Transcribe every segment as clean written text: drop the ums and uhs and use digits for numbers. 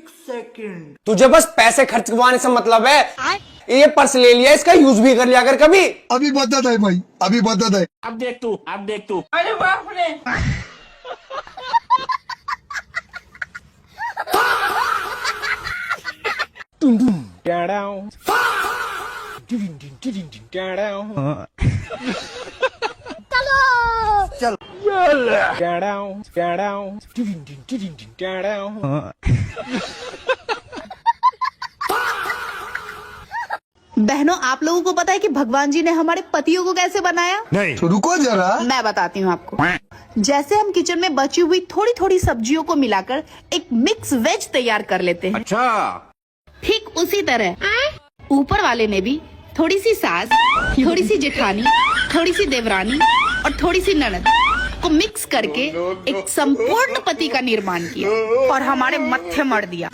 Second. तुझे बस पैसे खर्च करवाने से मतलब है। ये पर्स ले लिया, इसका यूज भी कर लिया कर कभी। अभी बदत है भाई, अभी बदत है। अब देख तू। अरे बाप रे। बहनों, आप लोगों को पता है कि भगवान जी ने हमारे पतियों को कैसे बनाया? नहीं तो रुको जरा, मैं बताती हूँ आपको। जैसे हम किचन में बची हुई थोड़ी थोड़ी सब्जियों को मिलाकर एक मिक्स वेज तैयार कर लेते हैं, अच्छा, ठीक उसी तरह ऊपर वाले ने भी थोड़ी सी सास, थोड़ी सी जेठानी, थोड़ी सी देवरानी और थोड़ी सी ननद को मिक्स करके एक संपूर्ण पति का निर्माण किया और हमारे मत्थे मर दिया।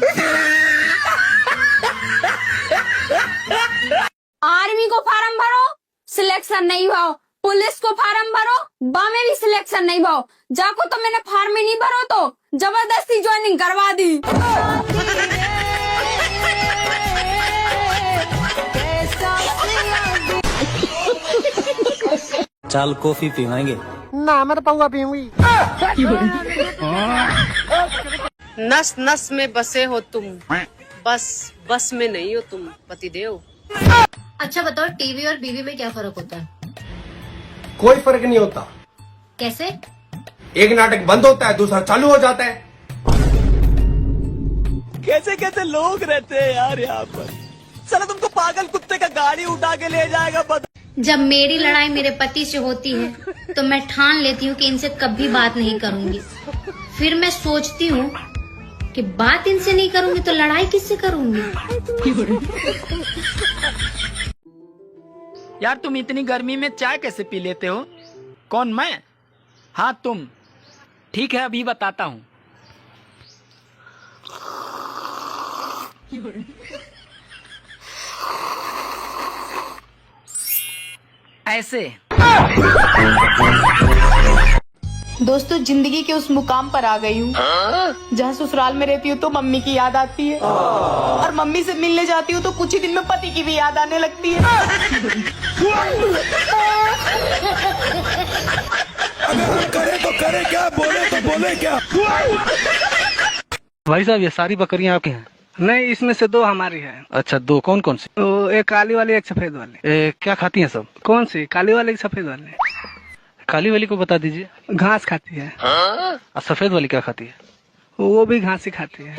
आर्मी को फार्म भरो, सिलेक्शन नहीं भाव। पुलिस को फार्म भरो, बा में भी सिलेक्शन नहीं भाव। जाको तो मैंने फार्म में नहीं भरो तो जबरदस्ती ज्वाइनिंग करवा दी। चल कॉफी पीवाएंगे ना मैं तो पाऊंगा पीऊंगी। नस नस में बसे हो तुम, बस में नहीं हो तुम पतिदेव। अच्छा बताओ, टीवी और बीवी में क्या फर्क होता है? कोई फर्क नहीं होता। कैसे? एक नाटक बंद होता है, दूसरा चालू हो जाता है। कैसे कैसे लोग रहते हैं यार यहाँ पर। साला तुमको पागल कुत्ते का गाड़ी उठा के ले जाएगा। जब मेरी लड़ाई मेरे पति से होती है तो मैं ठान लेती हूँ कि इनसे कभी बात नहीं करूंगी। फिर मैं सोचती हूँ कि बात इनसे नहीं करूंगी तो लड़ाई किससे करूंगी। यार तुम इतनी गर्मी में चाय कैसे पी लेते हो? कौन, मैं? हाँ तुम। ठीक है, अभी बताता हूँ। ऐसे। दोस्तों, जिंदगी के उस मुकाम पर आ गई हूँ जहाँ ससुराल में रहती हूँ तो मम्मी की याद आती है और मम्मी से मिलने जाती हूँ तो कुछ ही दिन में पति की भी याद आने लगती है। अगर करे तो करे क्या, बोले तो बोले क्या। भाई साहब, ये सारी बकरियां आपकी हैं? नहीं, इसमें से दो हमारी है। अच्छा, दो कौन कौन सी? तो एक काली वाली, एक सफेद वाली। क्या खाती हैं सब? कौन सी? काली वाली, सफेद वाली? काली वाली को बता दीजिए। घास खाती है। और सफेद वाली क्या खाती है? वो भी घास ही खाती है।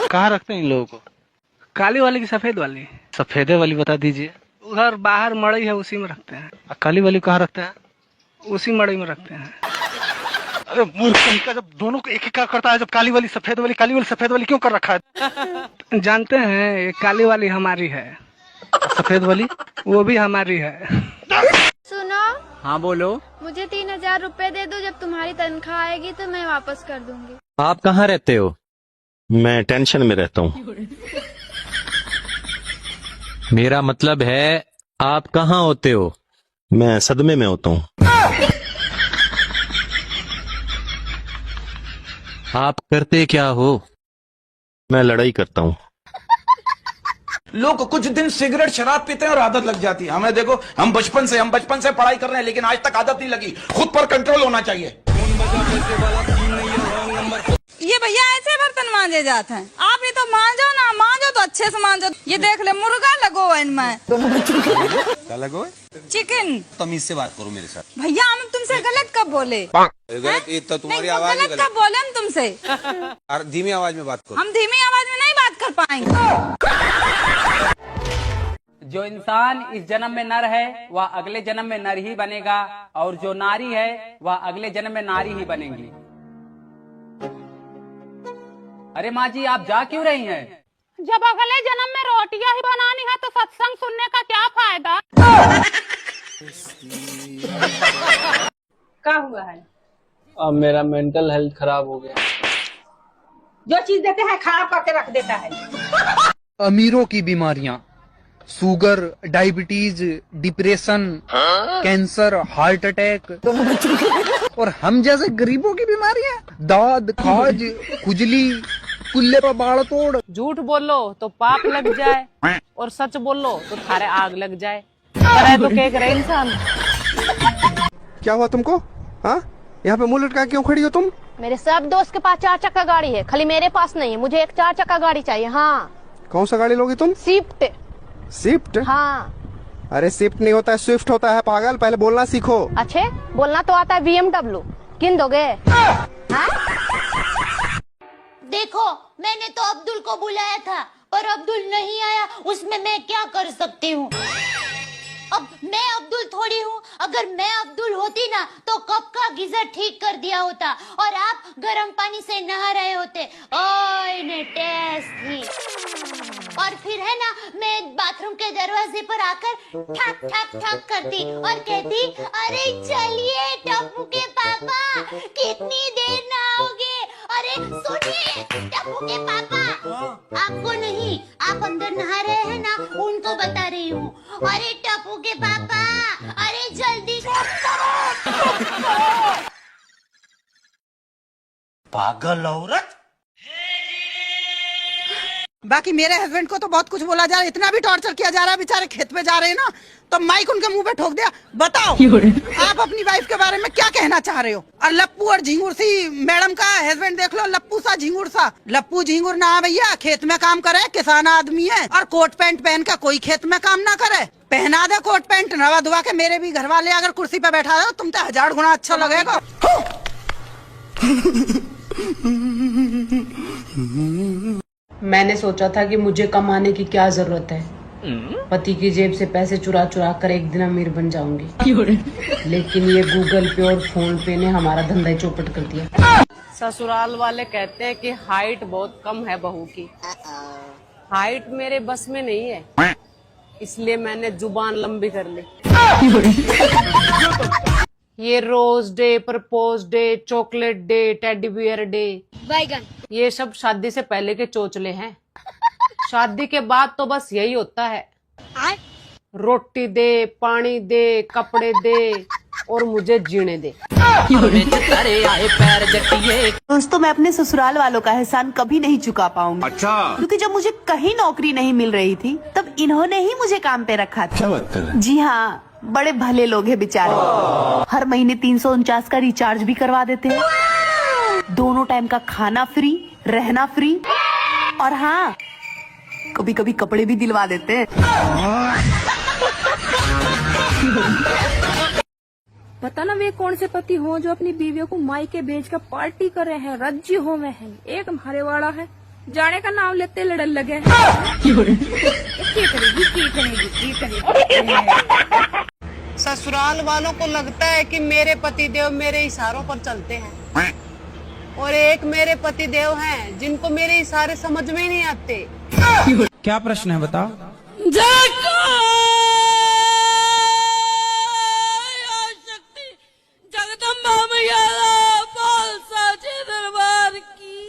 कहाँ रखते हैं इन लोगों को? काली वाली की सफेद वाली? सफेदे वाली बता दीजिए। उधर बाहर मड़ई है, उसी में रखते हैं। और काली वाली कहाँ रखते हैं? उसी मड़ई में रखते हैं। अरे मूर्ख कहीं का, जब दोनों को एक ही क्या करता है, जब काली वाली सफेद वाली क्यों कर रखा है? जानते हैं, ये काली वाली हमारी है, सफेद वाली वो भी हमारी है। सुनो। हाँ बोलो। मुझे 3000 रुपए दे दो, जब तुम्हारी तनख्वाह आएगी तो मैं वापस कर दूंगी। आप कहाँ रहते हो? मैं टेंशन में रहता हूँ। मेरा मतलब है आप कहाँ होते हो? मैं सदमे में होता हूँ। आप करते क्या हो? मैं लड़ाई करता हूँ। लोग कुछ दिन सिगरेट शराब पीते हैं और आदत लग जाती है। हमें देखो, हम बचपन से पढ़ाई कर रहे हैं, लेकिन आज तक आदत नहीं लगी। खुद पर कंट्रोल होना चाहिए। ये भैया ऐसे बर्तन मांजे जाते हैं। आप ये तो मांजो ना, मांजो तो अच्छे से मांजो। ये देख ले, मुर्गा लगो है इनमें। क्या लगो? चिकन। तमीज से बात करो मेरे साथ। भैया हम तुमसे गलत कब बोले? गलत ये तो तुम्हारी आवाज ही गलत कब बोले हम तुमसे? धीमी आवाज में बात करो। हम धीमी आवाज में नहीं बात कर पाएंगे। जो इंसान इस जन्म में नर है वह अगले जन्म में नर ही बनेगा, और जो नारी है वह अगले जन्म में नारी ही बनेगी। अरे माँ जी, आप जा क्यों रही हैं? जब अगले जन्म में रोटियां ही बनानी है तो सत्संग सुनने का क्या फायदा? क्या हुआ है? अब मेरा मेंटल हेल्थ खराब हो गया। जो चीज देते हैं खराब करके रख देता है। अमीरों की बीमारियां, sugar, diabetes, depression, cancer, heart attack, और हम जैसे गरीबों की बीमारियां, दाद, खाज, खुजली, कुल्ले पर बाढ़ तोड़। झूठ बोलो तो पाप लग जाए और सच बोलो तो थारे आग लग जाए। करे तो क्या करे इंसान। क्या हुआ तुमको? हाँ, यहाँ पे मुंह लटका क्यों खड़ी हो तुम? मेरे सब दोस्त के पास 4 चक्का गाड़ी है, खाली मेरे पास नहीं है। मुझे एक 4 चक्का गाड़ी चाहिए। हाँ। कौन सा गाड़ी लोगी तुम? स्विफ्ट। स्विफ्ट? हाँ। अरे स्विफ्ट नहीं होता है, स्विफ्ट होता है पागल। पहले बोलना सीखो। अच्छे बोलना तो आता है। BMW किन दोगे? हाँ? देखो, मैंने तो अब्दुल को बुलाया था पर अब्दुल नहीं आया, उसमें मैं क्या कर सकती हूँ? अब मैं अब्दुल थोड़ी हूँ। अगर मैं अब्दुल होती ना तो कब का गीजर ठीक कर दिया होता और आप गर्म पानी से नहा रहे होते। ओए ने टेस्ट थी। और फिर है ना, मैं बाथरूम के दरवाजे पर आकर ठक ठक ठक करती और कहती, अरे चलिए टप्पू के पापा, कितनी देर नहाओगे? अरे सुनिए टप्पू के पापा, आपको नहीं, आप अंदर नहा रहे हैं ना, उनको बता रही हूँ। अरे टप्पू के पापा, अरे जल्दी पागल औरत। बाकी मेरे हस्बैंड को तो बहुत कुछ बोला जा रहा है, इतना भी टॉर्चर किया जा रहा है। बेचारे खेत पे जा रहे हैं ना, तो माइक उनके मुंह पे ठोक दिया। बताओ आप अपनी वाइफ के बारे में क्या कहना चाह रहे हो? और लप्पू और झिंगुर सी मैडम का हस्बैंड देख लो, लप्पू सा झिंगुर सा। लप्पू झिंगुर ना भैया, खेत में काम करे, किसान आदमी है। और कोट पैंट पहन का कोई खेत में काम ना करे। पहना दे कोट पैंट, नवा धुआ के। मेरे भी घर वाले अगर कुर्सी पे बैठा दो, तुम तो 1000 गुना अच्छा लगेगा। मैंने सोचा था कि मुझे कमाने की क्या जरूरत है, पति की जेब से पैसे चुरा चुरा कर एक दिन अमीर बन जाऊंगी। लेकिन ये गूगल पे और फोन पे ने हमारा धंधा ही चौपट कर दिया। ससुराल वाले कहते हैं कि हाइट बहुत कम है बहू की। हाइट मेरे बस में नहीं है, इसलिए मैंने जुबान लंबी कर ली। ये rose day, propose day, chocolate day, teddy bear day, ये सब शादी से पहले के चोचले हैं। शादी के बाद तो बस यही होता है, रोटी दे, पानी दे, कपड़े दे और मुझे जीने दे। दोस्तों, मैं अपने ससुराल वालों का एहसान कभी नहीं चुका पाऊंगी। अच्छा। क्योंकि जब मुझे कहीं नौकरी नहीं मिल रही थी, तब इन्होंने ही मुझे काम पे रखा था। क्या बात कर रहे हैं? जी हाँ, बड़े भले लोग हैं बेचारे। हर महीने 349 का रिचार्ज भी करवा देते हैं। दोनों टाइम का खाना फ्री, रहना फ्री, और हाँ, कभी कभी कपड़े भी दिलवा देते हैं। पता ना वे कौन से पति हो जो अपनी बीवियों को मायके भेज कर पार्टी कर रहे हैं, रज्जी हो में है। एक हमारे वाला है, जाने का नाम लेते लड़न लगे। ससुराल वालों को लगता है कि मेरे पतिदेव मेरे इशारों पर चलते हैं, और एक मेरे पतिदेव हैं जिनको मेरे इशारे समझ में नहीं आते। क्या प्रश्न है बताओ?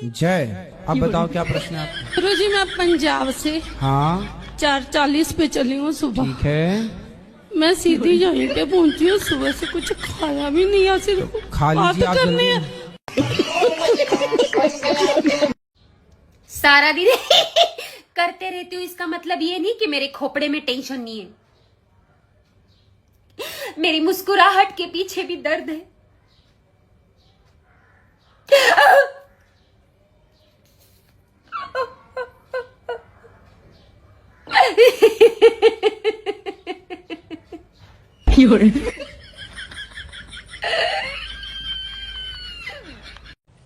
जय। अब बताओ क्या प्रश्न है आपका? गुरुजी, मैं पंजाब से हाँ 4:40 पे चली हूँ सुबह। ठीक है। मैं सीधी यहीं पे पहुंची हूँ। सुबह से कुछ खाया भी नहीं है, सिर्फ खा बात लीजिए, करनी है। सारा दिन करते रहती हूँ, इसका मतलब ये नहीं कि मेरे खोपड़े में टेंशन नहीं है। मेरी मुस्कुराहट के पीछे भी दर्द है।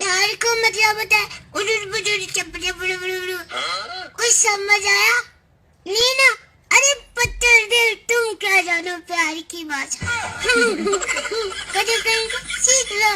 प्यार को मतलब होता है कुछ समझ आया नहीं ना? अरे पत्थर दिल, तुम क्या जानो प्यार की बात। कभी कहीं को सीख लो।